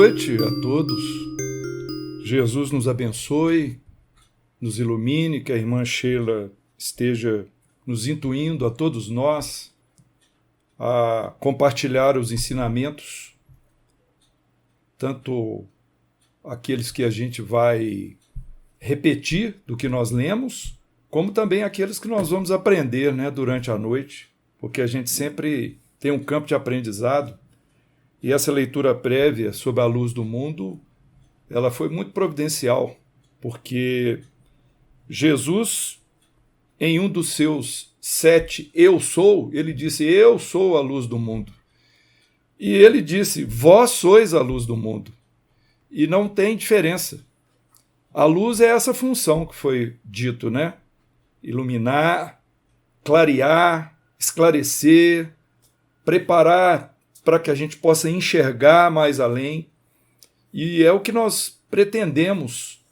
noite a todos. Jesus nos abençoe, nos ilumine, que a irmã Sheila esteja nos intuindo a todos nós a compartilhar os ensinamentos, tanto aqueles que a gente vai repetir do que nós lemos, como também aqueles que nós vamos aprender, durante a noite, porque a gente sempre tem um campo de aprendizado. E essa leitura prévia sobre a luz do mundo, ela foi muito providencial, porque Jesus, em um dos seus 7 eu sou, ele disse, eu sou a luz do mundo. E ele disse, vós sois a luz do mundo. E não tem diferença. A luz é essa função que foi dito, Iluminar, clarear, esclarecer, preparar para que a gente possa enxergar mais além. E é o que nós pretendemos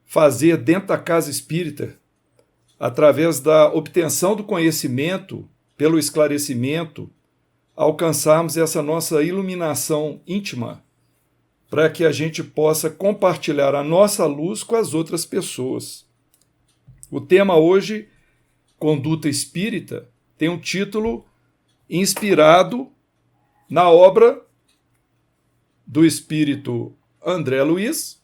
fazer dentro da casa espírita, através da obtenção do conhecimento, pelo esclarecimento, alcançarmos essa nossa iluminação íntima, para que a gente possa compartilhar a nossa luz com as outras pessoas. O tema hoje, Conduta Espírita, tem um título inspirado na obra do espírito André Luiz,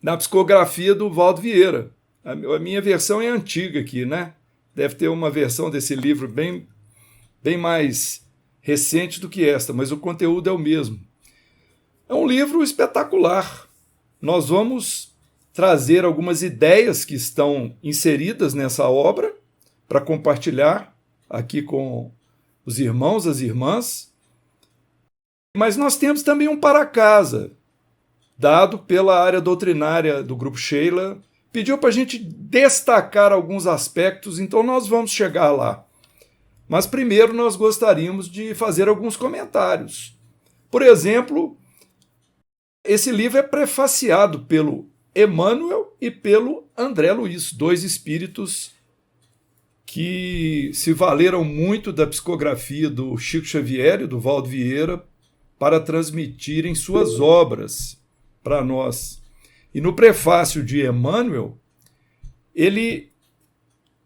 na psicografia do Valdo Vieira. A minha versão é antiga aqui, Deve ter uma versão desse livro bem mais recente do que esta, mas o conteúdo é o mesmo. É um livro espetacular. Nós vamos trazer algumas ideias que estão inseridas nessa obra para compartilhar aqui com os irmãos, as irmãs. Mas nós temos também um para-casa, dado pela área doutrinária do Grupo Sheila. Pediu para a gente destacar alguns aspectos, então nós vamos chegar lá. Mas primeiro nós gostaríamos de fazer alguns comentários. Por exemplo, esse livro é prefaciado pelo Emmanuel e pelo André Luiz, 2 espíritos que se valeram muito da psicografia do Chico Xavier e do Valdo Vieira para transmitirem suas obras para nós. E no prefácio de Emmanuel, ele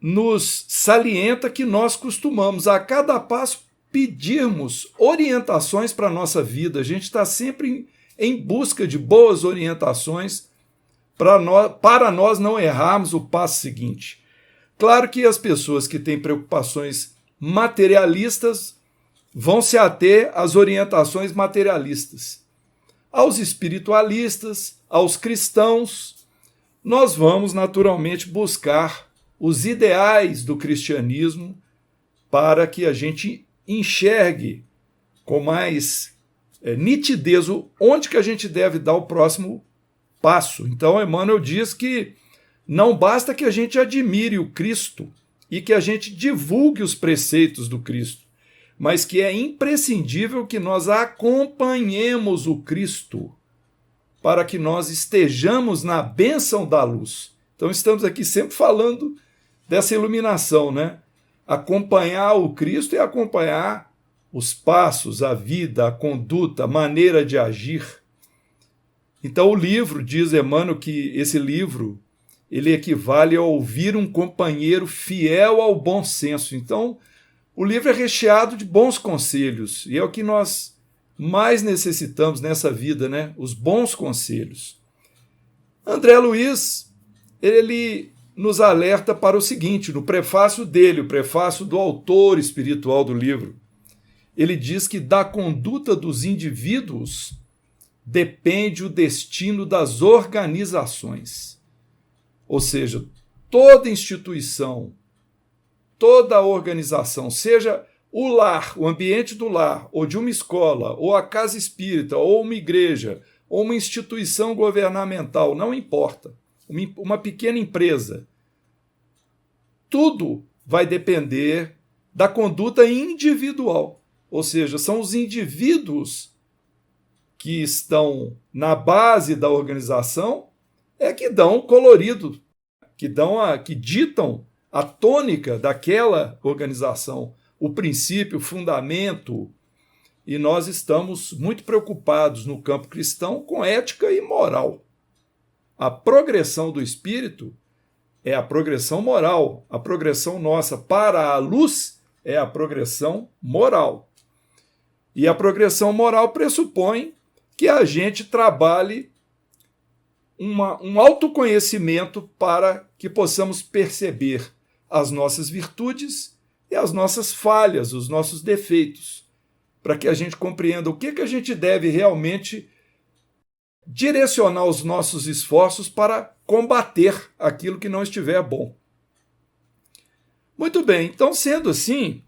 nos salienta que nós costumamos, a cada passo, pedirmos orientações para a nossa vida. A gente está sempre em busca de boas orientações para nós não errarmos o passo seguinte. Claro que as pessoas que têm preocupações materialistas vão se ater às orientações materialistas. Aos espiritualistas, aos cristãos, nós vamos naturalmente buscar os ideais do cristianismo para que a gente enxergue com mais nitidez onde que a gente deve dar o próximo passo. Então, Emmanuel diz que não basta que a gente admire o Cristo e que a gente divulgue os preceitos do Cristo, mas que é imprescindível que nós acompanhemos o Cristo para que nós estejamos na bênção da luz. Então estamos aqui sempre falando dessa iluminação, Acompanhar o Cristo é acompanhar os passos, a vida, a conduta, a maneira de agir. Então o livro, diz Emmanuel, que esse livro ele equivale a ouvir um companheiro fiel ao bom senso. Então, o livro é recheado de bons conselhos, e é o que nós mais necessitamos nessa vida, os bons conselhos. André Luiz, ele nos alerta para o seguinte, no prefácio dele, o prefácio do autor espiritual do livro, ele diz que da conduta dos indivíduos depende o destino das organizações. Ou seja, toda instituição, toda organização, seja o lar, o ambiente do lar, ou de uma escola, ou a casa espírita, ou uma igreja, ou uma instituição governamental, não importa, uma pequena empresa, tudo vai depender da conduta individual. Ou seja, são os indivíduos que estão na base da organização que dão o colorido, que ditam a tônica daquela organização, o princípio, o fundamento, e nós estamos muito preocupados no campo cristão com ética e moral. A progressão do espírito é a progressão moral, a progressão nossa para a luz é a progressão moral. E a progressão moral pressupõe que a gente trabalhe um autoconhecimento para que possamos perceber as nossas virtudes e as nossas falhas, os nossos defeitos, para que a gente compreenda o que a gente deve realmente direcionar os nossos esforços para combater aquilo que não estiver bom. Muito bem, então, sendo assim,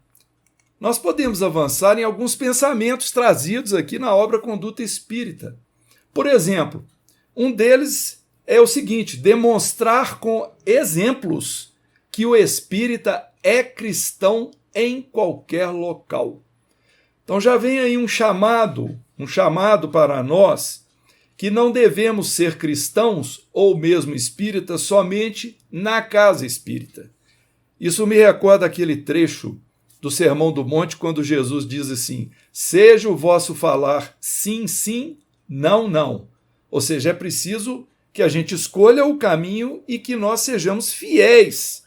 nós podemos avançar em alguns pensamentos trazidos aqui na obra Conduta Espírita. Por exemplo, um deles é o seguinte: demonstrar com exemplos que o espírita é cristão em qualquer local. Então já vem aí um chamado para nós que não devemos ser cristãos ou mesmo espíritas somente na casa espírita. Isso me recorda aquele trecho do Sermão do Monte, quando Jesus diz assim: seja o vosso falar sim, sim, não, não. Ou seja, é preciso que a gente escolha o caminho e que nós sejamos fiéis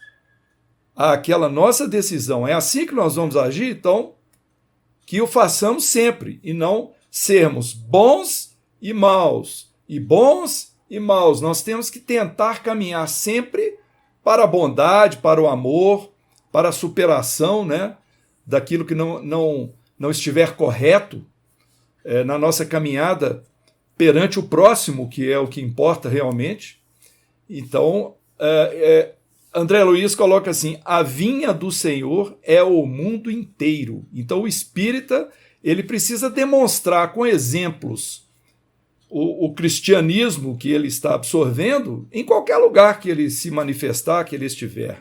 àquela nossa decisão. É assim que nós vamos agir? Então, que o façamos sempre e não sermos bons e maus, e bons e maus. Nós temos que tentar caminhar sempre para a bondade, para o amor, para a superação, né, daquilo que não estiver correto na nossa caminhada perante o próximo, que é o que importa realmente. Então, André Luiz coloca assim: a vinha do Senhor é o mundo inteiro. Então, o espírita ele precisa demonstrar com exemplos o cristianismo que ele está absorvendo em qualquer lugar que ele se manifestar, que ele estiver.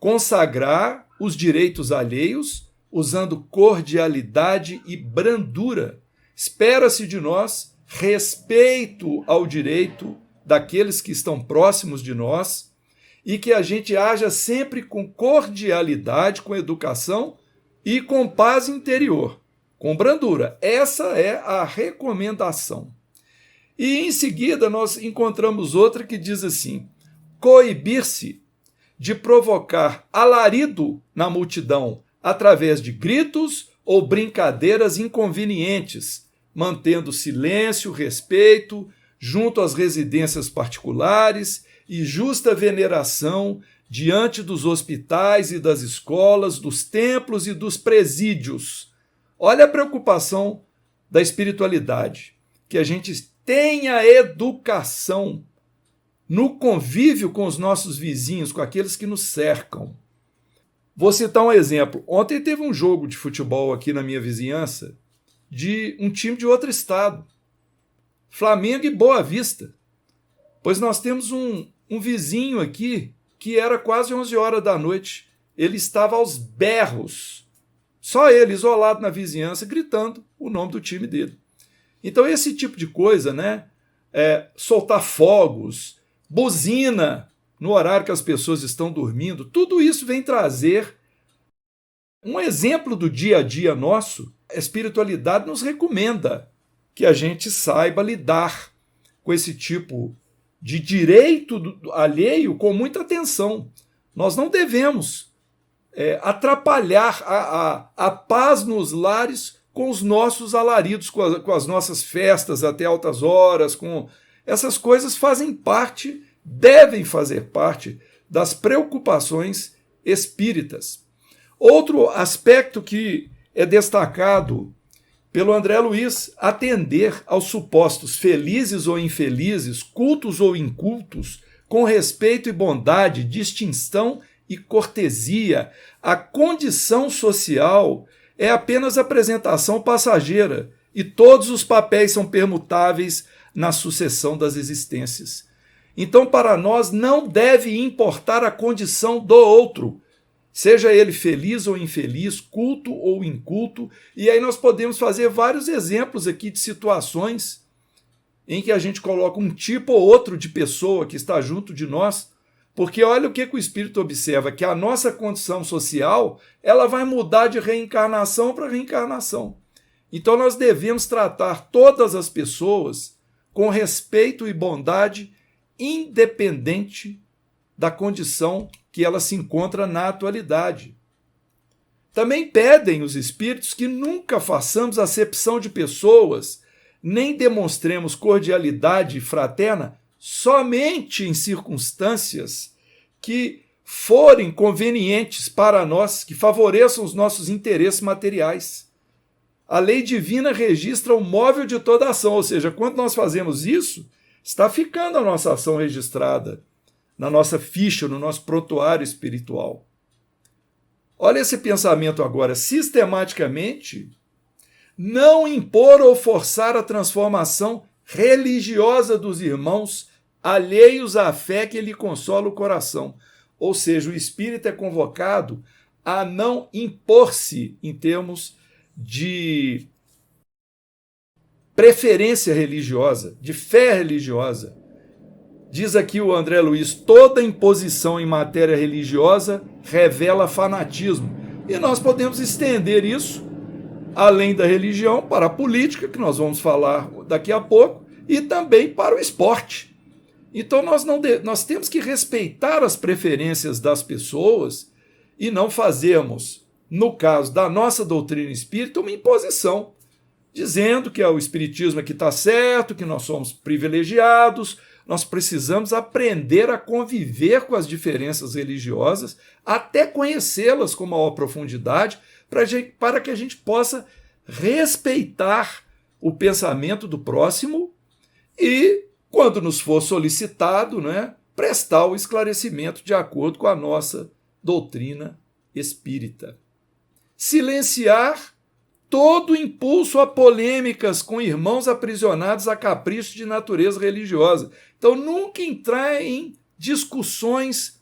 Consagrar os direitos alheios usando cordialidade e brandura. Espera-se de nós respeito ao direito daqueles que estão próximos de nós e que a gente haja sempre com cordialidade, com educação e com paz interior, com brandura. Essa é a recomendação. E em seguida nós encontramos outra que diz assim: coibir-se de provocar alarido na multidão através de gritos ou brincadeiras inconvenientes, mantendo silêncio, respeito, junto às residências particulares e justa veneração diante dos hospitais e das escolas, dos templos e dos presídios. Olha a preocupação da espiritualidade, que a gente tenha educação no convívio com os nossos vizinhos, com aqueles que nos cercam. Vou citar um exemplo. Ontem teve um jogo de futebol aqui na minha vizinhança, de um time de outro estado, Flamengo e Boa Vista. Pois nós temos um vizinho aqui que era quase 11 horas da noite. Ele estava aos berros, só ele, isolado na vizinhança, gritando o nome do time dele. Então esse tipo de coisa, né? Soltar fogos, buzina no horário que as pessoas estão dormindo, tudo isso vem trazer um exemplo do dia a dia nosso. A espiritualidade nos recomenda que a gente saiba lidar com esse tipo de direito alheio com muita atenção. Nós não devemos atrapalhar a paz nos lares com os nossos alaridos, com as nossas festas até altas horas. Essas coisas fazem parte, devem fazer parte das preocupações espíritas. Outro aspecto que é destacado pelo André Luiz: atender aos supostos felizes ou infelizes, cultos ou incultos, com respeito e bondade, distinção e cortesia. A condição social é apenas apresentação passageira e todos os papéis são permutáveis na sucessão das existências. Então, para nós, não deve importar a condição do outro, seja ele feliz ou infeliz, culto ou inculto. E aí nós podemos fazer vários exemplos aqui de situações em que a gente coloca um tipo ou outro de pessoa que está junto de nós, porque olha o que o Espírito observa, que a nossa condição social ela vai mudar de reencarnação para reencarnação. Então nós devemos tratar todas as pessoas com respeito e bondade, independente da condição que ela se encontra na atualidade. Também pedem os espíritos que nunca façamos acepção de pessoas, nem demonstremos cordialidade fraterna somente em circunstâncias que forem convenientes para nós, que favoreçam os nossos interesses materiais. A lei divina registra o móvel de toda ação, ou seja, quando nós fazemos isso, está ficando a nossa ação registrada na nossa ficha, no nosso prontuário espiritual. Olha esse pensamento agora. Sistematicamente, não impor ou forçar a transformação religiosa dos irmãos alheios à fé que lhe consola o coração. Ou seja, o espírito é convocado a não impor-se em termos de preferência religiosa, de fé religiosa. Diz aqui o André Luiz, toda imposição em matéria religiosa revela fanatismo. E nós podemos estender isso, além da religião, para a política, que nós vamos falar daqui a pouco, e também para o esporte. Então nós temos que respeitar as preferências das pessoas e não fazermos, no caso da nossa doutrina espírita, uma imposição, dizendo que o espiritismo é que está certo, que nós somos privilegiados. Nós precisamos aprender a conviver com as diferenças religiosas, até conhecê-las com maior profundidade, para que a gente possa respeitar o pensamento do próximo e, quando nos for solicitado, prestar o esclarecimento de acordo com a nossa doutrina espírita. Silenciar todo impulso a polêmicas com irmãos aprisionados a caprichos de natureza religiosa. Então, nunca entrar em discussões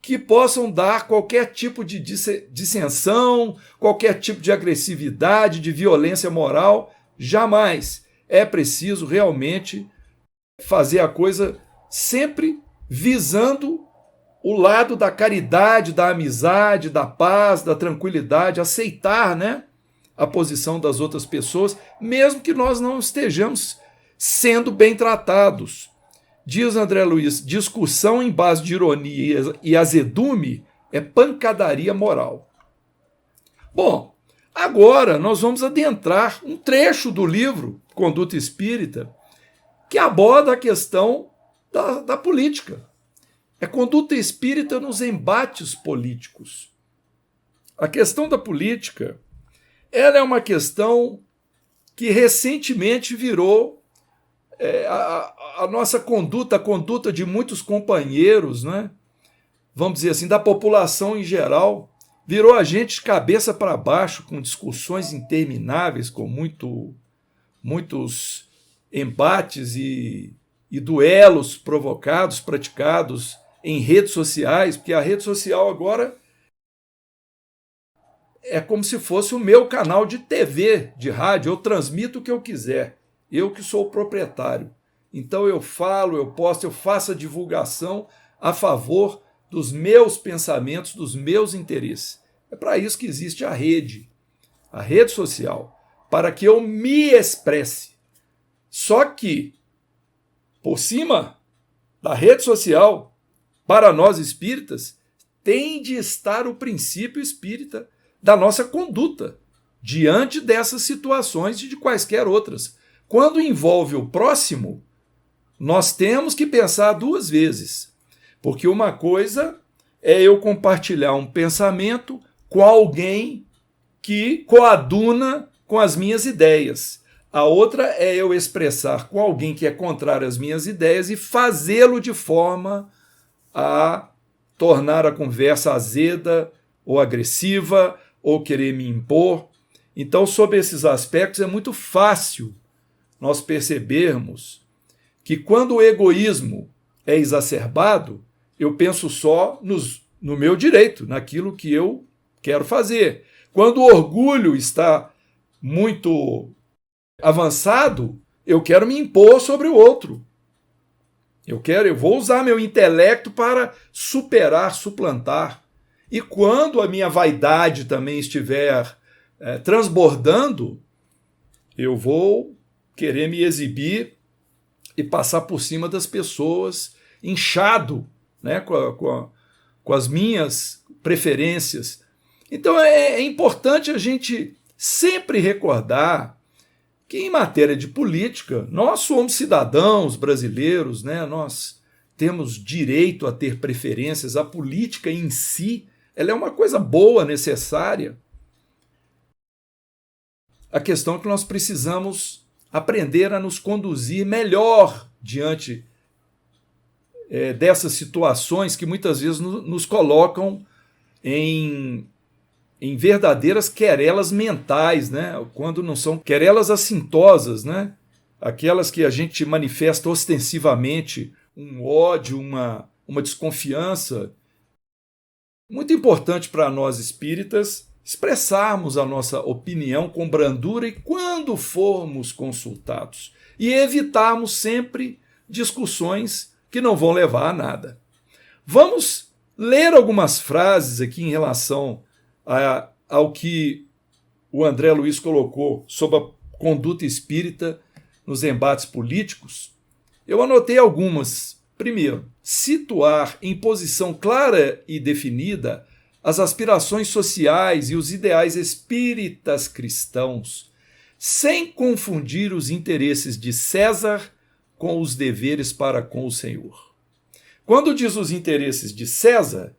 que possam dar qualquer tipo de dissensão, qualquer tipo de agressividade, de violência moral. Jamais. É preciso realmente fazer a coisa sempre visando o lado da caridade, da amizade, da paz, da tranquilidade, aceitar, a posição das outras pessoas, mesmo que nós não estejamos sendo bem tratados. Diz André Luiz, discussão em base de ironia e azedume é pancadaria moral. Bom, agora nós vamos adentrar um trecho do livro Conduta Espírita que aborda a questão da política. É conduta espírita nos embates políticos. A questão da política, ela é uma questão que recentemente virou a nossa conduta, a conduta de muitos companheiros, vamos dizer assim, da população em geral, virou a gente de cabeça para baixo, com discussões intermináveis, com muitos embates e duelos provocados, praticados em redes sociais, porque a rede social agora é como se fosse o meu canal de TV, de rádio. Eu transmito o que eu quiser, eu que sou o proprietário. Então eu falo, eu posto, eu faço a divulgação a favor dos meus pensamentos, dos meus interesses. É para isso que existe a rede social, para que eu me expresse. Só que, por cima da rede social, para nós espíritas, tem de estar o princípio espírita da nossa conduta diante dessas situações e de quaisquer outras. Quando envolve o próximo, nós temos que pensar duas vezes, porque uma coisa é eu compartilhar um pensamento com alguém que coaduna com as minhas ideias. A outra é eu expressar com alguém que é contrário às minhas ideias e fazê-lo de forma a tornar a conversa azeda ou agressiva, ou querer me impor. Então, sobre esses aspectos, é muito fácil nós percebermos que quando o egoísmo é exacerbado, eu penso só no meu direito, naquilo que eu quero fazer. Quando o orgulho está muito avançado, eu quero me impor sobre o outro. Eu vou usar meu intelecto para superar, suplantar. E quando a minha vaidade também estiver transbordando, eu vou querer me exibir e passar por cima das pessoas, inchado, né, com as minhas preferências. Então é importante a gente sempre recordar que, em matéria de política, nós somos cidadãos brasileiros, né? Nós temos direito a ter preferências. A política em si, ela é uma coisa boa, necessária. A questão é que nós precisamos aprender a nos conduzir melhor diante dessas situações que muitas vezes nos colocam em verdadeiras querelas mentais, né? Quando não são querelas assintosas, né? Aquelas que a gente manifesta ostensivamente um ódio, uma desconfiança. Muito importante para nós espíritas expressarmos a nossa opinião com brandura e quando formos consultados, e evitarmos sempre discussões que não vão levar a nada. Vamos ler algumas frases aqui em relação ao que o André Luiz colocou sobre a conduta espírita nos embates políticos. Eu anotei algumas. Primeiro, situar em posição clara e definida as aspirações sociais e os ideais espíritas cristãos, sem confundir os interesses de César com os deveres para com o Senhor. Quando diz os interesses de César,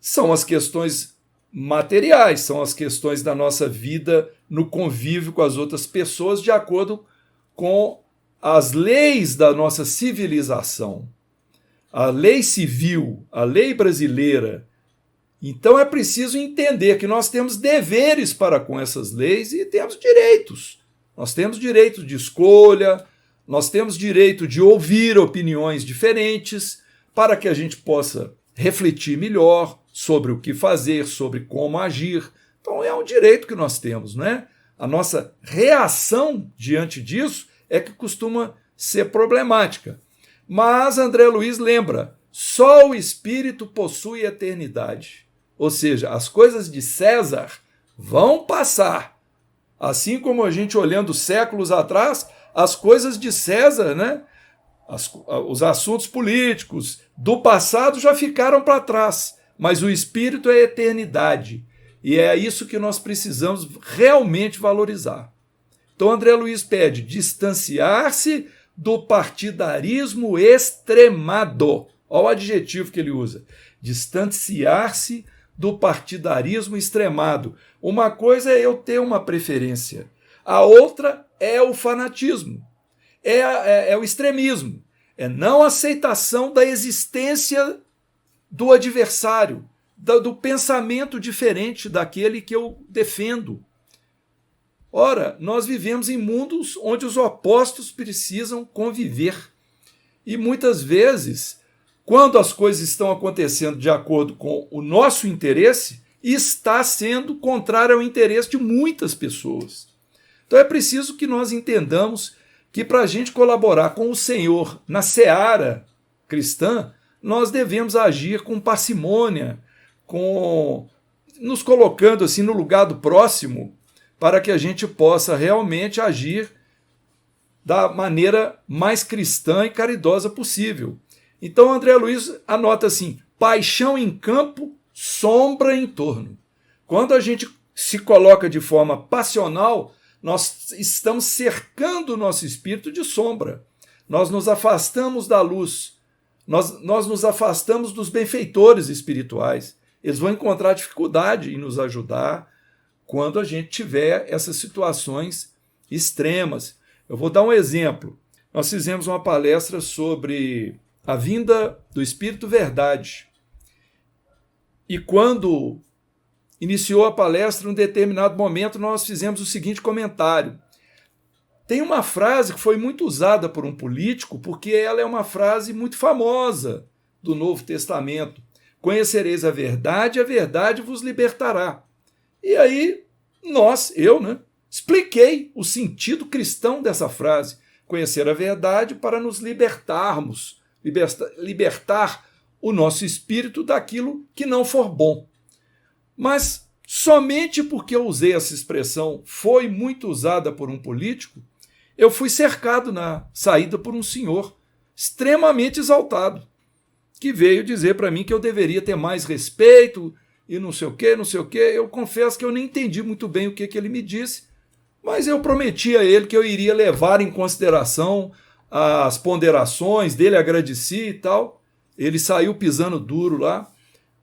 são as questões materiais, são as questões da nossa vida no convívio com as outras pessoas, de acordo com as leis da nossa civilização. A lei civil, a lei brasileira. Então é preciso entender que nós temos deveres para com essas leis e temos direitos. Nós temos direito de escolha, nós temos direito de ouvir opiniões diferentes para que a gente possa refletir melhor sobre o que fazer, sobre como agir. Então é um direito que nós temos, né? A nossa reação diante disso é que costuma ser problemática. Mas André Luiz lembra, só o espírito possui eternidade. Ou seja, as coisas de César vão passar. Assim como a gente olhando séculos atrás, as coisas de César, né? Os assuntos políticos do passado já ficaram para trás. Mas o espírito é eternidade. E é isso que nós precisamos realmente valorizar. Então André Luiz pede distanciar-se do partidarismo extremado. Olha o adjetivo que ele usa. Distanciar-se do partidarismo extremado. Uma coisa é eu ter uma preferência. A outra é o fanatismo. É o extremismo. É não aceitação da existência do adversário, do pensamento diferente daquele que eu defendo. Ora, nós vivemos em mundos onde os opostos precisam conviver. E muitas vezes, quando as coisas estão acontecendo de acordo com o nosso interesse, está sendo contrário ao interesse de muitas pessoas. Então é preciso que nós entendamos que para a gente colaborar com o Senhor na seara cristã, nós devemos agir com parcimônia, nos colocando assim no lugar do próximo, para que a gente possa realmente agir da maneira mais cristã e caridosa possível. Então André Luiz anota assim, paixão em campo, sombra em torno. Quando a gente se coloca de forma passional, nós estamos cercando o nosso espírito de sombra. Nós nos afastamos da luz. Nós nos afastamos dos benfeitores espirituais. Eles vão encontrar dificuldade em nos ajudar quando a gente tiver essas situações extremas. Eu vou dar um exemplo. Nós fizemos uma palestra sobre a vinda do Espírito Verdade. E quando iniciou a palestra, em um determinado momento, nós fizemos o seguinte comentário. Tem uma frase que foi muito usada por um político, porque ela é uma frase muito famosa do Novo Testamento. Conhecereis a verdade vos libertará. E aí, eu expliquei o sentido cristão dessa frase. Conhecer a verdade para nos libertarmos, libertar o nosso espírito daquilo que não for bom. Mas somente porque eu usei essa expressão, foi muito usada por um político, eu fui cercado na saída por um senhor extremamente exaltado, que veio dizer para mim que eu deveria ter mais respeito e não sei o quê, não sei o quê. Eu confesso que eu nem entendi muito bem o que ele me disse, mas eu prometi a ele que eu iria levar em consideração as ponderações dele, agradeci e tal. Ele saiu pisando duro lá.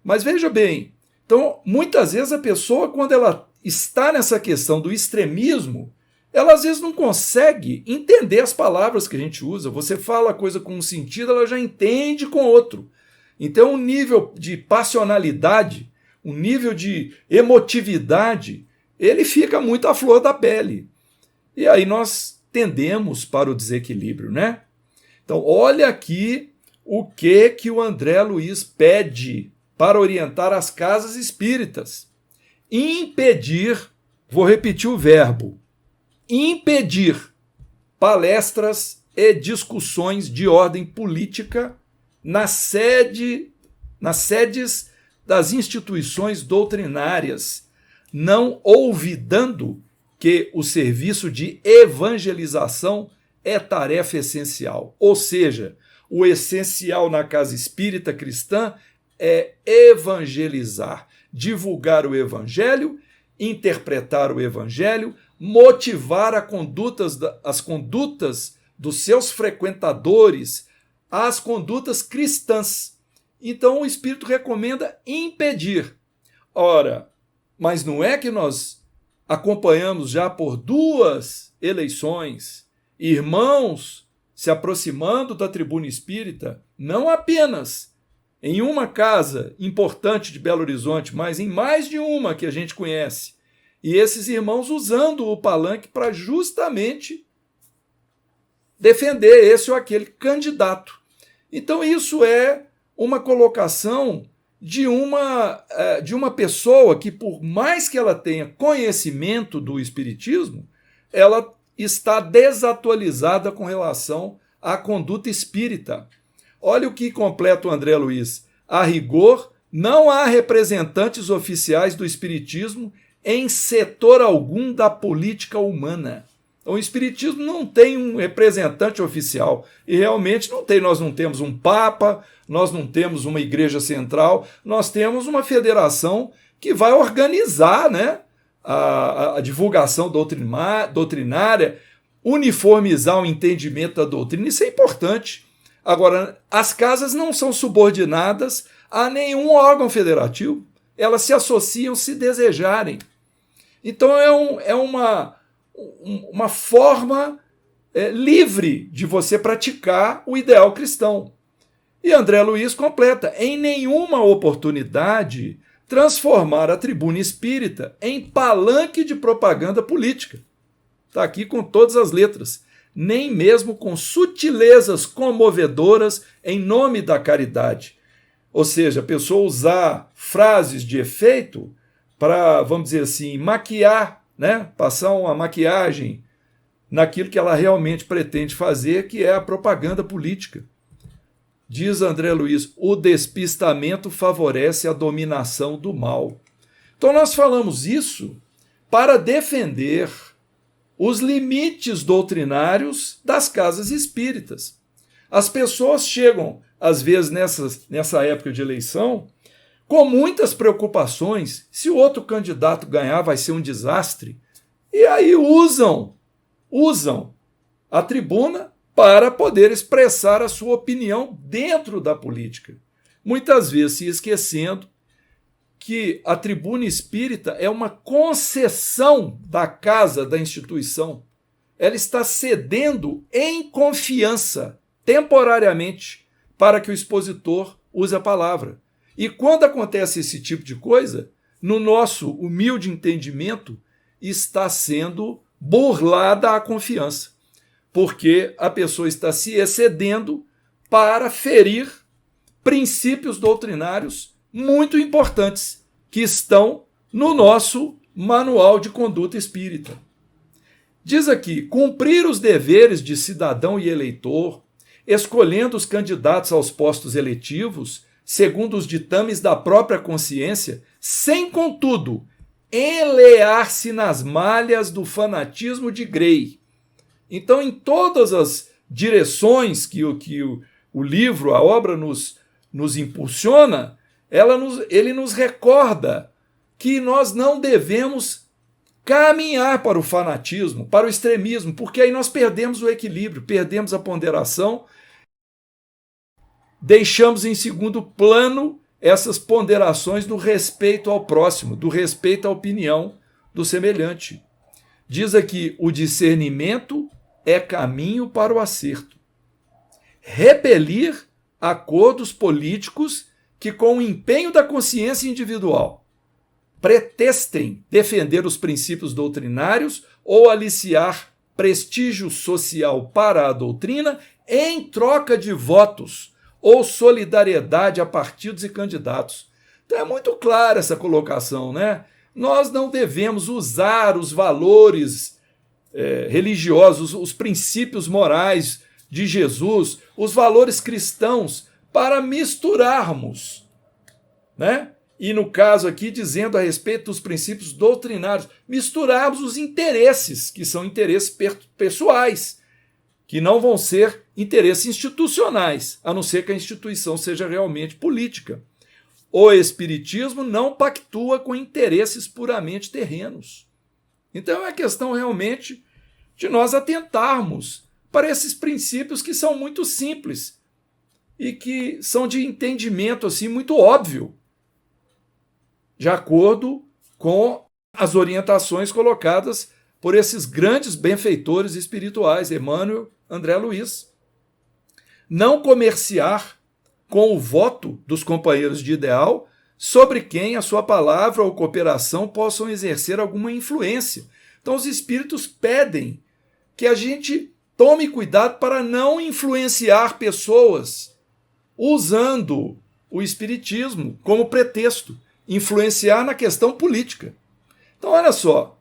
Mas veja bem, então muitas vezes a pessoa, quando ela está nessa questão do extremismo, ela às vezes não consegue entender as palavras que a gente usa. Você fala a coisa com um sentido, ela já entende com outro. Então, um nível de passionalidade, um nível de emotividade, ele fica muito à flor da pele. E aí nós tendemos para o desequilíbrio, né? Então, olha aqui o que o André Luiz pede para orientar as casas espíritas. Impedir, vou repetir o verbo, impedir palestras e discussões de ordem política nas sedes das instituições doutrinárias, não olvidando que o serviço de evangelização é tarefa essencial. Ou seja, o essencial na casa espírita cristã é evangelizar, divulgar o evangelho, interpretar o evangelho, motivar as condutas dos seus frequentadores, as condutas cristãs. Então o Espírito recomenda impedir. Ora, mas não é que nós acompanhamos já por 2 eleições irmãos se aproximando da tribuna espírita, não apenas em uma casa importante de Belo Horizonte, mas em mais de uma que a gente conhece. E esses irmãos usando o palanque para justamente defender esse ou aquele candidato. Então isso é uma colocação de uma pessoa que, por mais que ela tenha conhecimento do espiritismo, ela está desatualizada com relação à conduta espírita. Olha o que completa o André Luiz. A rigor, não há representantes oficiais do espiritismo em setor algum da política humana. Então, o espiritismo não tem um representante oficial, e realmente não tem. Nós não temos um papa, nós não temos uma igreja central, nós temos uma federação que vai organizar, né, a divulgação doutrinária, uniformizar o entendimento da doutrina. Isso é importante. Agora, as casas não são subordinadas a nenhum órgão federativo, elas se associam se desejarem. Então é uma forma livre de você praticar o ideal cristão. E André Luiz completa: em nenhuma oportunidade transformar a tribuna espírita em palanque de propaganda política. Está aqui com todas as letras. Nem mesmo com sutilezas comovedoras em nome da caridade. Ou seja, a pessoa usar frases de efeito para, vamos dizer assim, maquiar, né? Passar uma maquiagem naquilo que ela realmente pretende fazer, que é a propaganda política. Diz André Luiz: o despistamento favorece a dominação do mal. Então nós falamos isso para defender os limites doutrinários das casas espíritas. As pessoas chegam, às vezes, nessa época de eleição, com muitas preocupações. Se o outro candidato ganhar, vai ser um desastre. E aí usam a tribuna para poder expressar a sua opinião dentro da política. Muitas vezes se esquecendo que a tribuna espírita é uma concessão da casa, da instituição. Ela está cedendo em confiança, temporariamente, para que o expositor use a palavra. E quando acontece esse tipo de coisa, no nosso humilde entendimento, está sendo burlada a confiança, porque a pessoa está se excedendo para ferir princípios doutrinários muito importantes que estão no nosso manual de conduta espírita. Diz aqui: cumprir os deveres de cidadão e eleitor, escolhendo os candidatos aos postos eletivos, segundo os ditames da própria consciência, sem, contudo, enlear-se nas malhas do fanatismo de Grey. Então, em todas as direções que o livro, a obra nos impulsiona, ele nos recorda que nós não devemos caminhar para o fanatismo, para o extremismo, porque aí nós perdemos o equilíbrio, perdemos a ponderação, deixamos em segundo plano essas ponderações do respeito ao próximo, do respeito à opinião do semelhante. Diz aqui: o discernimento é caminho para o acerto. Repelir acordos políticos que, com o empenho da consciência individual, pretextem defender os princípios doutrinários ou aliciar prestígio social para a doutrina em troca de votos ou solidariedade a partidos e candidatos. Então é muito clara essa colocação, né? Nós não devemos usar os valores religiosos, os princípios morais de Jesus, os valores cristãos, para misturarmos, né? E no caso aqui, dizendo a respeito dos princípios doutrinários, misturarmos os interesses, que são interesses pessoais, que não vão ser interesses institucionais, a não ser que a instituição seja realmente política. O Espiritismo não pactua com interesses puramente terrenos. Então é uma questão realmente de nós atentarmos para esses princípios que são muito simples e que são de entendimento assim muito óbvio, de acordo com as orientações colocadas por esses grandes benfeitores espirituais, Emmanuel, André Luiz. Não comerciar com o voto dos companheiros de ideal sobre quem a sua palavra ou cooperação possam exercer alguma influência. Então os espíritos pedem que a gente tome cuidado para não influenciar pessoas usando o espiritismo como pretexto, influenciar na questão política. Então olha só,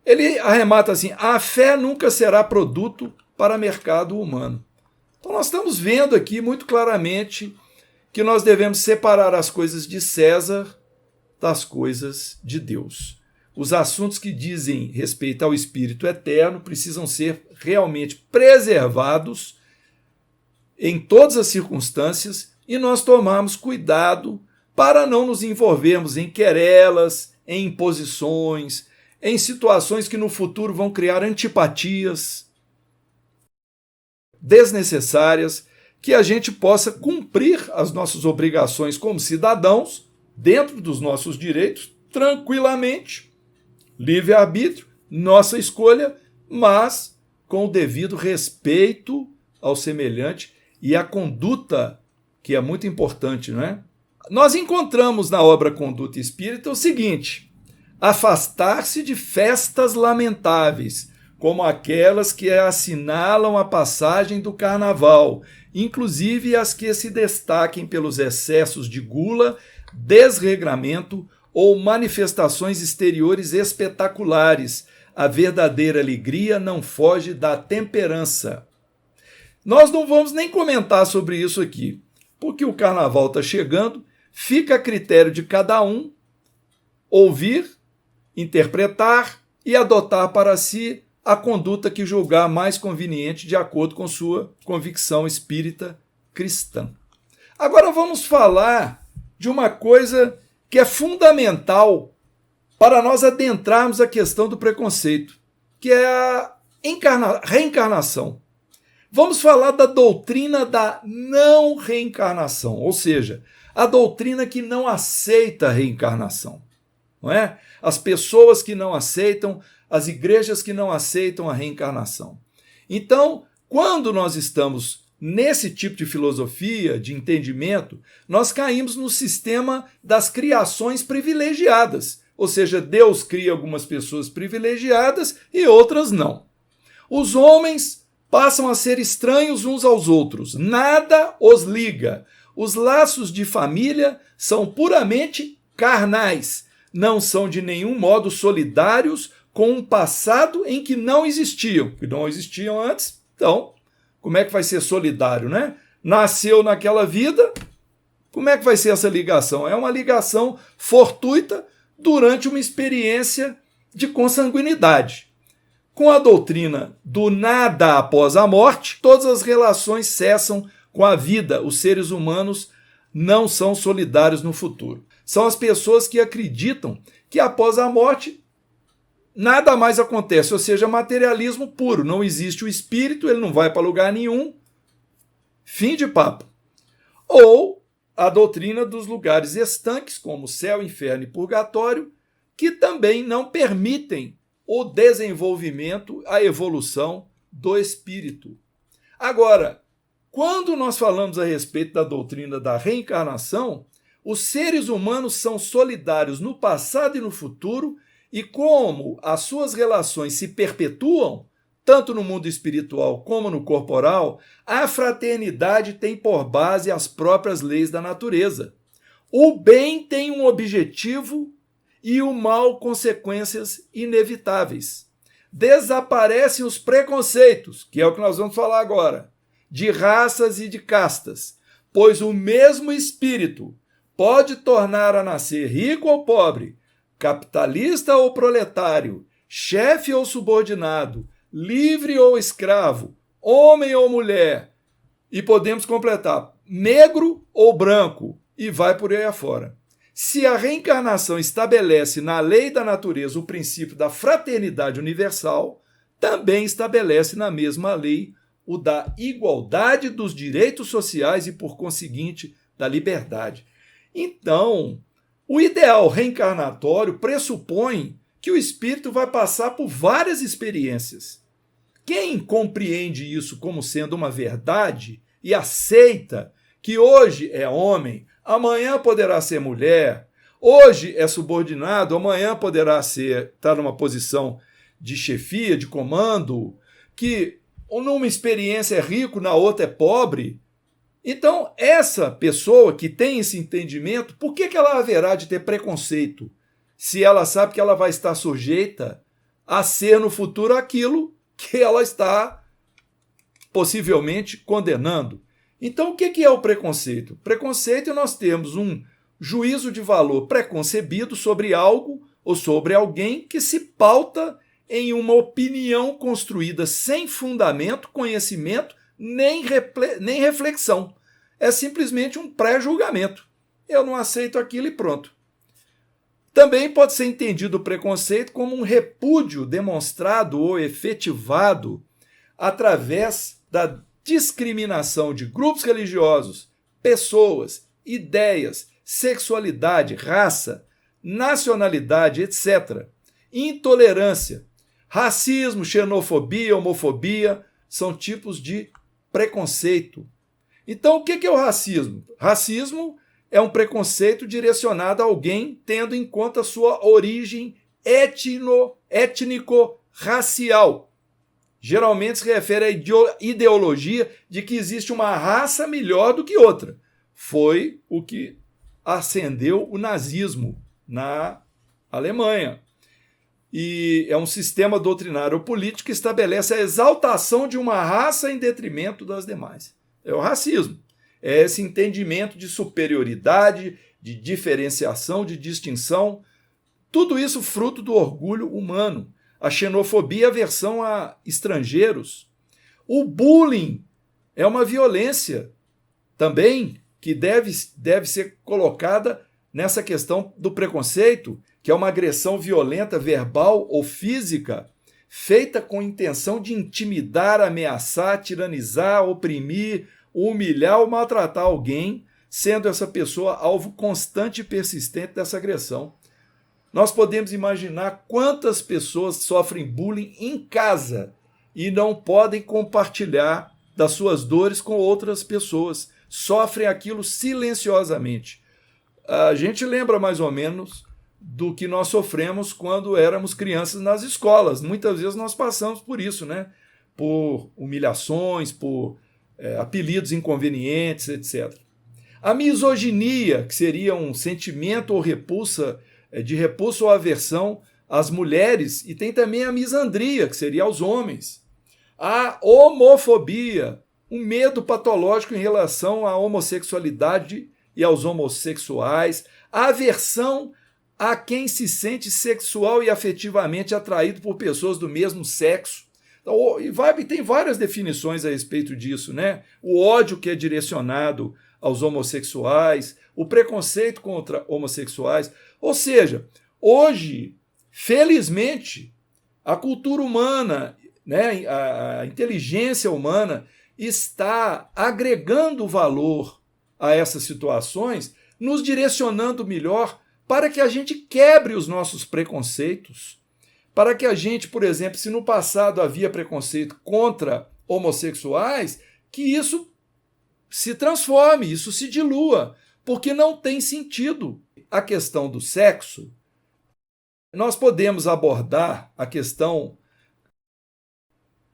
ele arremata assim: a fé nunca será produto para mercado humano. Então nós estamos vendo aqui muito claramente que nós devemos separar as coisas de César das coisas de Deus. Os assuntos que dizem respeito ao Espírito Eterno precisam ser realmente preservados em todas as circunstâncias e nós tomarmos cuidado para não nos envolvermos em querelas, em imposições, em situações que no futuro vão criar antipatias desnecessárias, que a gente possa cumprir as nossas obrigações como cidadãos, dentro dos nossos direitos, tranquilamente, livre-arbítrio, nossa escolha, mas com o devido respeito ao semelhante e à conduta, que é muito importante, não é? Nós encontramos na obra Conduta Espírita o seguinte: afastar-se de festas lamentáveis, como aquelas que assinalam a passagem do carnaval, inclusive as que se destaquem pelos excessos de gula, desregramento ou manifestações exteriores espetaculares. A verdadeira alegria não foge da temperança. Nós não vamos nem comentar sobre isso aqui, porque o carnaval está chegando, fica a critério de cada um ouvir, interpretar e adotar para si a conduta que julgar mais conveniente de acordo com sua convicção espírita cristã. Agora vamos falar de uma coisa que é fundamental para nós adentrarmos a questão do preconceito, que é a reencarnação. Vamos falar da doutrina da não reencarnação, ou seja, a doutrina que não aceita a reencarnação, não é? As pessoas que não aceitam, as igrejas que não aceitam a reencarnação. Então, quando nós estamos nesse tipo de filosofia, de entendimento, nós caímos no sistema das criações privilegiadas, ou seja, Deus cria algumas pessoas privilegiadas e outras não. Os homens passam a ser estranhos uns aos outros, nada os liga. Os laços de família são puramente carnais, não são de nenhum modo solidários com um passado em que não existiam, antes. Então, como é que vai ser solidário, né? Nasceu naquela vida, como é que vai ser essa ligação? É uma ligação fortuita, durante uma experiência de consanguinidade. Com a doutrina do nada após a morte, todas as relações cessam com a vida. Os seres humanos não são solidários no futuro. São as pessoas que acreditam que após a morte nada mais acontece, ou seja, materialismo puro. Não existe o espírito, ele não vai para lugar nenhum. Fim de papo. Ou a doutrina dos lugares estanques, como céu, inferno e purgatório, que também não permitem o desenvolvimento, a evolução do espírito. Agora, quando nós falamos a respeito da doutrina da reencarnação, os seres humanos são solidários no passado e no futuro, e como as suas relações se perpetuam, tanto no mundo espiritual como no corporal, a fraternidade tem por base as próprias leis da natureza. O bem tem um objetivo e o mal consequências inevitáveis. Desaparecem os preconceitos, que é o que nós vamos falar agora, de raças e de castas, pois o mesmo espírito pode tornar a nascer rico ou pobre, capitalista ou proletário, chefe ou subordinado, livre ou escravo, homem ou mulher, e podemos completar, negro ou branco, e vai por aí afora. Se a reencarnação estabelece na lei da natureza o princípio da fraternidade universal, também estabelece na mesma lei o da igualdade dos direitos sociais e, por conseguinte, da liberdade. Então, o ideal reencarnatório pressupõe que o espírito vai passar por várias experiências. Quem compreende isso como sendo uma verdade e aceita que hoje é homem, amanhã poderá ser mulher, hoje é subordinado, amanhã poderá estar numa posição de chefia, de comando, que numa experiência é rico, na outra é pobre. Então, essa pessoa que tem esse entendimento, por que ela haverá de ter preconceito se ela sabe que ela vai estar sujeita a ser no futuro aquilo que ela está possivelmente condenando? Então, o que é o preconceito? Preconceito, nós temos um juízo de valor preconcebido sobre algo ou sobre alguém que se pauta em uma opinião construída sem fundamento, conhecimento, nem reflexão. É simplesmente um pré-julgamento. Eu não aceito aquilo e pronto. Também pode ser entendido o preconceito como um repúdio demonstrado ou efetivado através da discriminação de grupos religiosos, pessoas, ideias, sexualidade, raça, nacionalidade, etc. Intolerância, racismo, xenofobia, homofobia são tipos de preconceito. Então, o que é o racismo? Racismo é um preconceito direcionado a alguém tendo em conta sua origem étnico-racial. Geralmente se refere à ideologia de que existe uma raça melhor do que outra. Foi o que acendeu o nazismo na Alemanha. E é um sistema doutrinário político que estabelece a exaltação de uma raça em detrimento das demais. É o racismo. É esse entendimento de superioridade, de diferenciação, de distinção. Tudo isso fruto do orgulho humano. A xenofobia é aversão a estrangeiros. O bullying é uma violência também que deve ser colocada nessa questão do preconceito, que é uma agressão violenta, verbal ou física, feita com intenção de intimidar, ameaçar, tiranizar, oprimir, humilhar ou maltratar alguém, sendo essa pessoa alvo constante e persistente dessa agressão. Nós podemos imaginar quantas pessoas sofrem bullying em casa e não podem compartilhar das suas dores com outras pessoas. Sofrem aquilo silenciosamente. A gente lembra mais ou menos do que nós sofremos quando éramos crianças nas escolas. Muitas vezes nós passamos por isso, né? Por humilhações, por apelidos inconvenientes, etc. A misoginia, que seria um sentimento ou repulsa, de repulsa ou aversão às mulheres, e tem também a misandria, que seria aos homens. A homofobia, um medo patológico em relação à homossexualidade e aos homossexuais, a aversão a quem se sente sexual e afetivamente atraído por pessoas do mesmo sexo. Então, tem várias definições a respeito disso, né? O ódio que é direcionado aos homossexuais, o preconceito contra homossexuais. Ou seja, hoje, felizmente, a cultura humana, né, a inteligência humana está agregando valor a essas situações, nos direcionando melhor para que a gente quebre os nossos preconceitos, para que a gente, por exemplo, se no passado havia preconceito contra homossexuais, que isso se transforme, isso se dilua, porque não tem sentido. A questão do sexo, nós podemos abordar a questão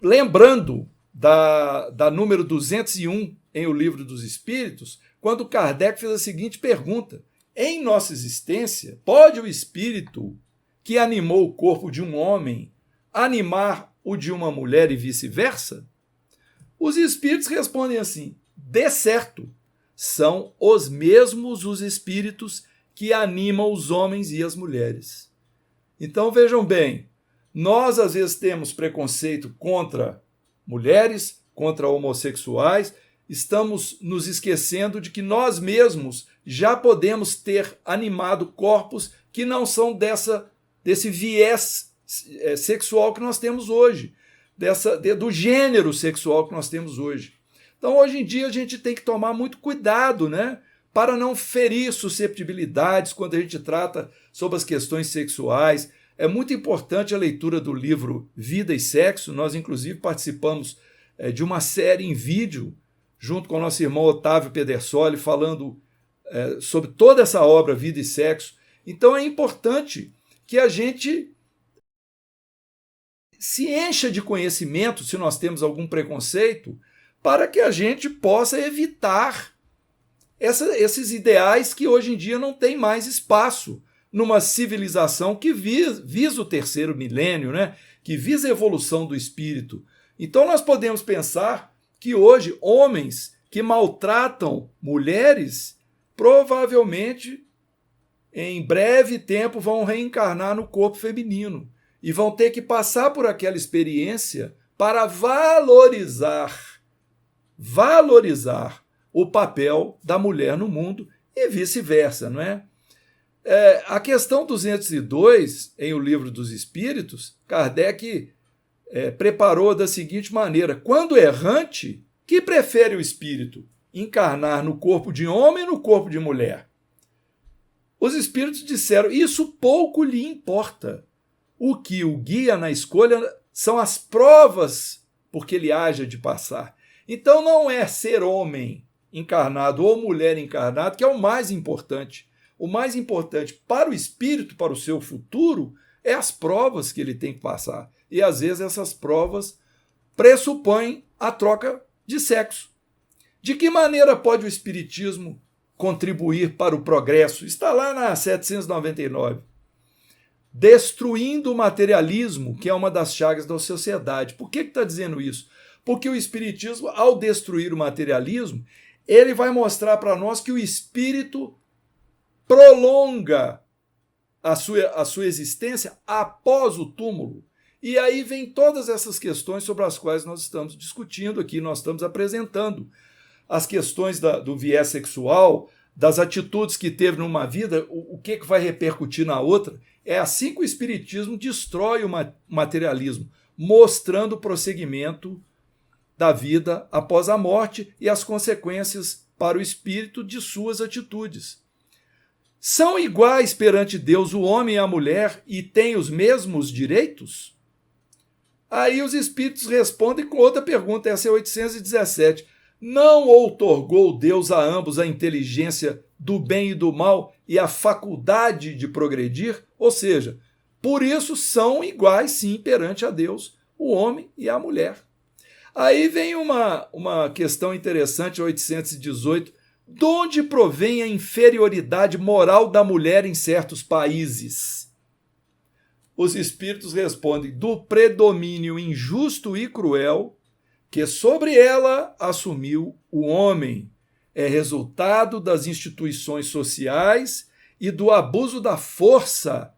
lembrando da número 201 em O Livro dos Espíritos, quando Kardec fez a seguinte pergunta: em nossa existência, pode o espírito que animou o corpo de um homem animar o de uma mulher e vice-versa? Os espíritos respondem assim: de certo, são os mesmos os espíritos que animam os homens e as mulheres. Então vejam bem, nós às vezes temos preconceito contra mulheres, contra homossexuais, estamos nos esquecendo de que nós mesmos já podemos ter animado corpos que não são desse viés sexual que nós temos hoje, do gênero sexual que nós temos hoje. Então, hoje em dia, a gente tem que tomar muito cuidado, né, para não ferir susceptibilidades quando a gente trata sobre as questões sexuais. É muito importante a leitura do livro Vida e Sexo. Nós, inclusive, participamos de uma série em vídeo, junto com o nosso irmão Otávio Pedersoli, falando sobre toda essa obra, Vida e Sexo. Então, é importante que a gente se encha de conhecimento, se nós temos algum preconceito, para que a gente possa evitar esses ideais que hoje em dia não tem mais espaço numa civilização que visa o terceiro milênio, né? Que visa a evolução do espírito. Então nós podemos pensar que hoje homens que maltratam mulheres provavelmente em breve tempo vão reencarnar no corpo feminino e vão ter que passar por aquela experiência para valorizar o papel da mulher no mundo e vice-versa, não é? A questão 202, em O Livro dos Espíritos, Kardec preparou da seguinte maneira: quando errante, que prefere o espírito? Encarnar no corpo de homem ou no corpo de mulher? Os espíritos disseram: isso pouco lhe importa. O que o guia na escolha são as provas por que ele haja de passar. Então não é ser homem encarnado ou mulher encarnada que é o mais importante. O mais importante para o espírito, para o seu futuro, é as provas que ele tem que passar. E às vezes essas provas pressupõem a troca de sexo. De que maneira pode o espiritismo contribuir para o progresso? Está lá na 799. Destruindo o materialismo, que é uma das chagas da sociedade. Por que está dizendo isso? Porque o espiritismo, ao destruir o materialismo, ele vai mostrar para nós que o espírito prolonga a sua existência após o túmulo. E aí vem todas essas questões sobre as quais nós estamos discutindo aqui, nós estamos apresentando. As questões do viés sexual, das atitudes que teve numa vida, o que vai repercutir na outra. É assim que o espiritismo destrói o materialismo, mostrando o prosseguimento da vida após a morte e as consequências para o espírito de suas atitudes. São iguais perante Deus o homem e a mulher e têm os mesmos direitos? Aí os espíritos respondem com outra pergunta, essa é 817. Não outorgou Deus a ambos a inteligência do bem e do mal e a faculdade de progredir? Ou seja, por isso são iguais sim perante a Deus o homem e a mulher. Aí vem uma questão interessante, 818. De onde provém a inferioridade moral da mulher em certos países? Os espíritos respondem: do predomínio injusto e cruel que sobre ela assumiu o homem. É resultado das instituições sociais e do abuso da força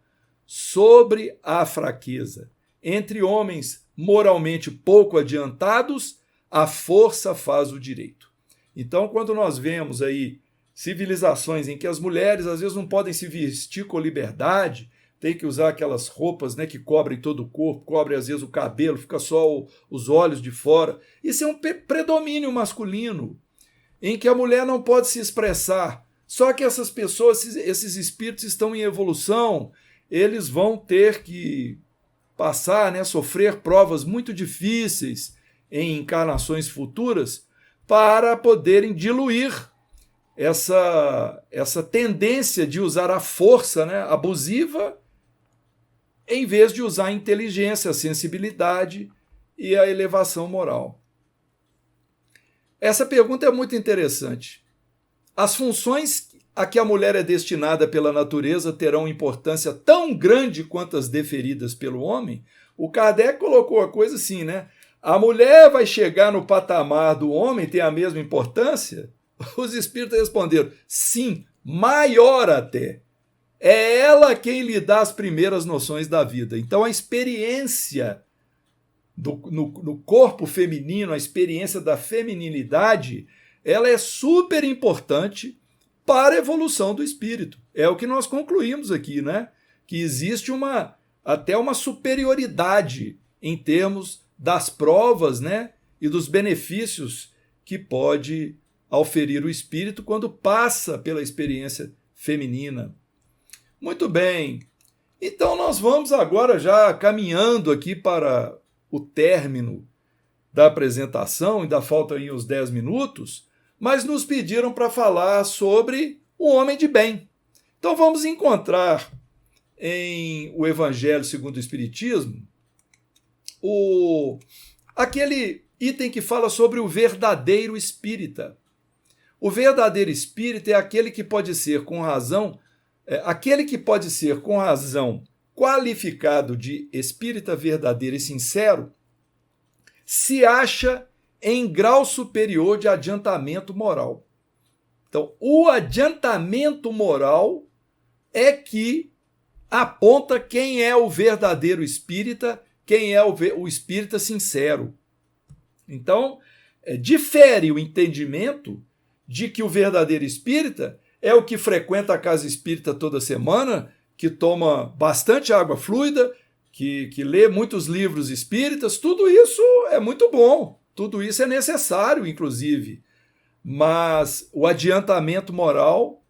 sobre a fraqueza. Entre homens moralmente pouco adiantados, a força faz o direito. Então, quando nós vemos aí civilizações em que as mulheres às vezes não podem se vestir com liberdade, tem que usar aquelas roupas, né, que cobrem todo o corpo, cobrem às vezes o cabelo, fica só os olhos de fora. Isso é um predomínio masculino, em que a mulher não pode se expressar. Só que essas pessoas, esses espíritos estão em evolução, eles vão ter que passar, né, sofrer provas muito difíceis em encarnações futuras para poderem diluir essa tendência de usar a força, né, abusiva, em vez de usar a inteligência, a sensibilidade e a elevação moral. Essa pergunta é muito interessante. As funções a que a mulher é destinada pela natureza terão importância tão grande quanto as deferidas pelo homem? O Kardec colocou a coisa assim, né? A mulher vai chegar no patamar do homem, tem a mesma importância? Os espíritos responderam, sim, maior até. É ela quem lhe dá as primeiras noções da vida. Então a experiência no corpo feminino, a experiência da feminilidade, ela é super importante para a evolução do espírito. É o que nós concluímos aqui, né? Que existe até uma superioridade em termos das provas, né? E dos benefícios que pode auferir o espírito quando passa pela experiência feminina. Muito bem. Então nós vamos agora já caminhando aqui para o término da apresentação, ainda faltam aí uns 10 minutos, mas nos pediram para falar sobre o homem de bem. Então vamos encontrar em o Evangelho segundo o Espiritismo aquele item que fala sobre o verdadeiro espírita. O verdadeiro espírita é aquele que pode ser com razão, qualificado de espírita verdadeiro e sincero, se acha em grau superior de adiantamento moral. Então, o adiantamento moral é que aponta quem é o verdadeiro espírita, quem é o espírita sincero. Então, difere o entendimento de que o verdadeiro espírita é o que frequenta a casa espírita toda semana, que toma bastante água fluida, que lê muitos livros espíritas. Tudo isso é muito bom, tudo isso é necessário, inclusive. Mas o adiantamento moral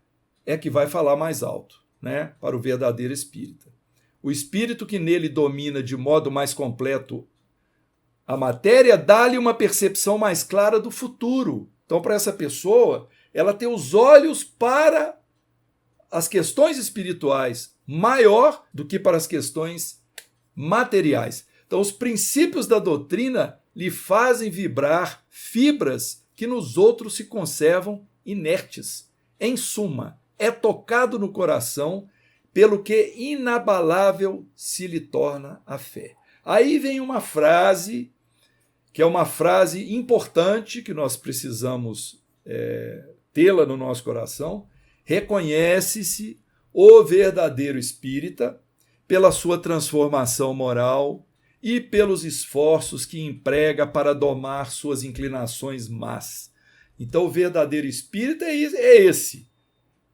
é que vai falar mais alto, né, para o verdadeiro espírita. O espírito que nele domina de modo mais completo a matéria dá-lhe uma percepção mais clara do futuro. Então, para essa pessoa, ela tem os olhos para as questões espirituais maior do que para as questões materiais. Então, os princípios da doutrina lhe fazem vibrar fibras que nos outros se conservam inertes. Em suma, é tocado no coração, pelo que inabalável se lhe torna a fé. Aí vem uma frase, que é uma frase importante, que nós precisamos tê-la no nosso coração. Reconhece-se o verdadeiro espírita pela sua transformação moral e pelos esforços que emprega para domar suas inclinações más. Então, o verdadeiro espírita é esse,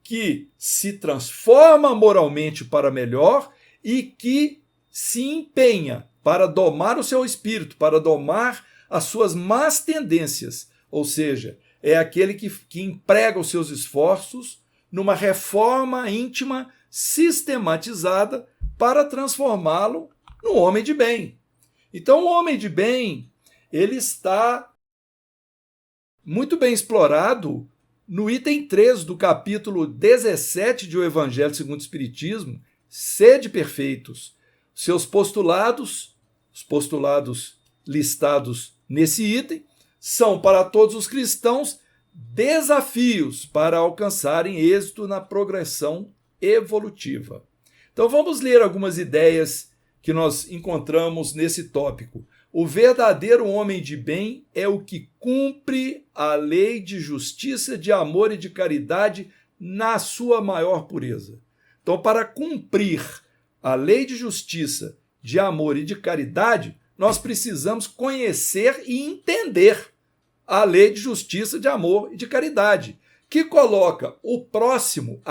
que se transforma moralmente para melhor e que se empenha para domar o seu espírito, para domar as suas más tendências. Ou seja, é aquele que emprega os seus esforços numa reforma íntima sistematizada para transformá-lo num homem de bem. Então, o homem de bem, ele está muito bem explorado no item 3 do capítulo 17 de O Evangelho segundo o Espiritismo, Sede perfeitos. Seus postulados, os postulados listados nesse item, são para todos os cristãos desafios para alcançarem êxito na progressão evolutiva. Então vamos ler algumas ideias que nós encontramos nesse tópico. O verdadeiro homem de bem é o que cumpre a lei de justiça, de amor e de caridade na sua maior pureza. Então, para cumprir a lei de justiça, de amor e de caridade, nós precisamos conhecer e entender a lei de justiça, de amor e de caridade, que coloca o próximo,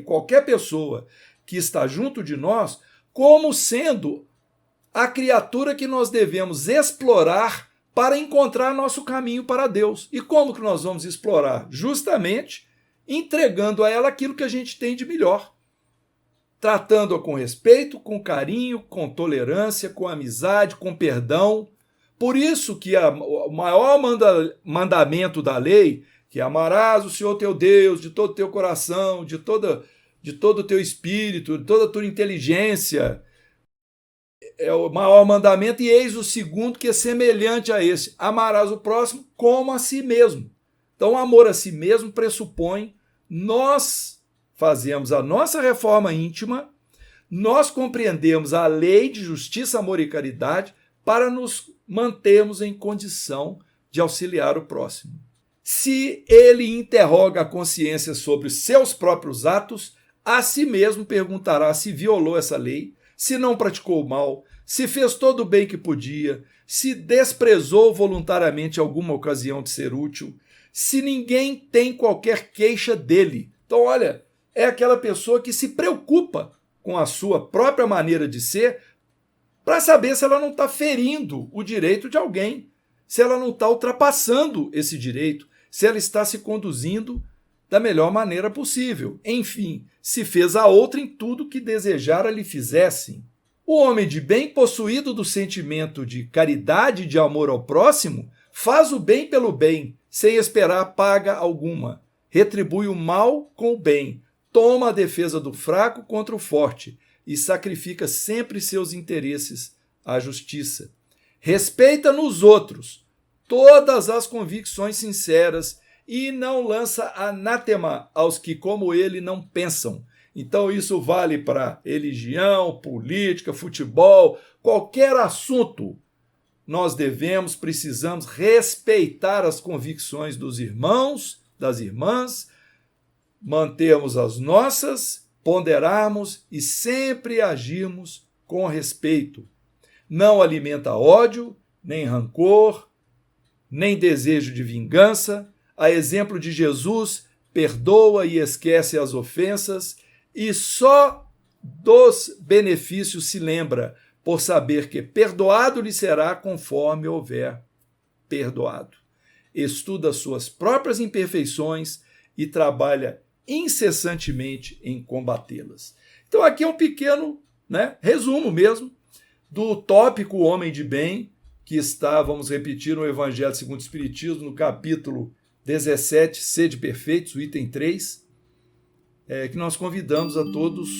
qualquer pessoa que está junto de nós, como sendo a criatura que nós devemos explorar para encontrar nosso caminho para Deus. E como que nós vamos explorar? Justamente entregando a ela aquilo que a gente tem de melhor. Tratando-a com respeito, com carinho, com tolerância, com amizade, com perdão. Por isso que o maior mandamento da lei, que é amarás o Senhor teu Deus de todo o teu coração, de todo o teu espírito, de toda a tua inteligência, é o maior mandamento, e eis o segundo, que é semelhante a esse: amarás o próximo como a si mesmo. Então, o amor a si mesmo pressupõe nós fazemos a nossa reforma íntima, nós compreendemos a lei de justiça, amor e caridade para nos mantermos em condição de auxiliar o próximo. Se ele interroga a consciência sobre os seus próprios atos, a si mesmo perguntará se violou essa lei, se não praticou o mal, se fez todo o bem que podia, se desprezou voluntariamente alguma ocasião de ser útil, se ninguém tem qualquer queixa dele. Então, olha, é aquela pessoa que se preocupa com a sua própria maneira de ser para saber se ela não está ferindo o direito de alguém, se ela não está ultrapassando esse direito, se ela está se conduzindo da melhor maneira possível. Enfim, se fez a outra em tudo que desejara lhe fizessem. O homem de bem, possuído do sentimento de caridade e de amor ao próximo, faz o bem pelo bem, sem esperar paga alguma. Retribui o mal com o bem, toma a defesa do fraco contra o forte e sacrifica sempre seus interesses à justiça. Respeita nos outros todas as convicções sinceras e não lança anátema aos que, como ele, não pensam. Então isso vale para religião, política, futebol, qualquer assunto. Nós precisamos respeitar as convicções dos irmãos, das irmãs, mantermos as nossas, ponderarmos e sempre agirmos com respeito. Não alimenta ódio, nem rancor, nem desejo de vingança. A exemplo de Jesus, perdoa e esquece as ofensas e só dos benefícios se lembra, por saber que perdoado lhe será conforme houver perdoado. Estuda suas próprias imperfeições e trabalha incessantemente em combatê-las. Então aqui é um pequeno, resumo mesmo do tópico Homem de Bem, que está, vamos repetir, no Evangelho segundo o Espiritismo, no capítulo 17, Sede Perfeitos, o item 3, que nós convidamos a todos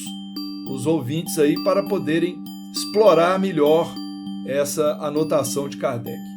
os ouvintes aí para poderem explorar melhor essa anotação de Kardec.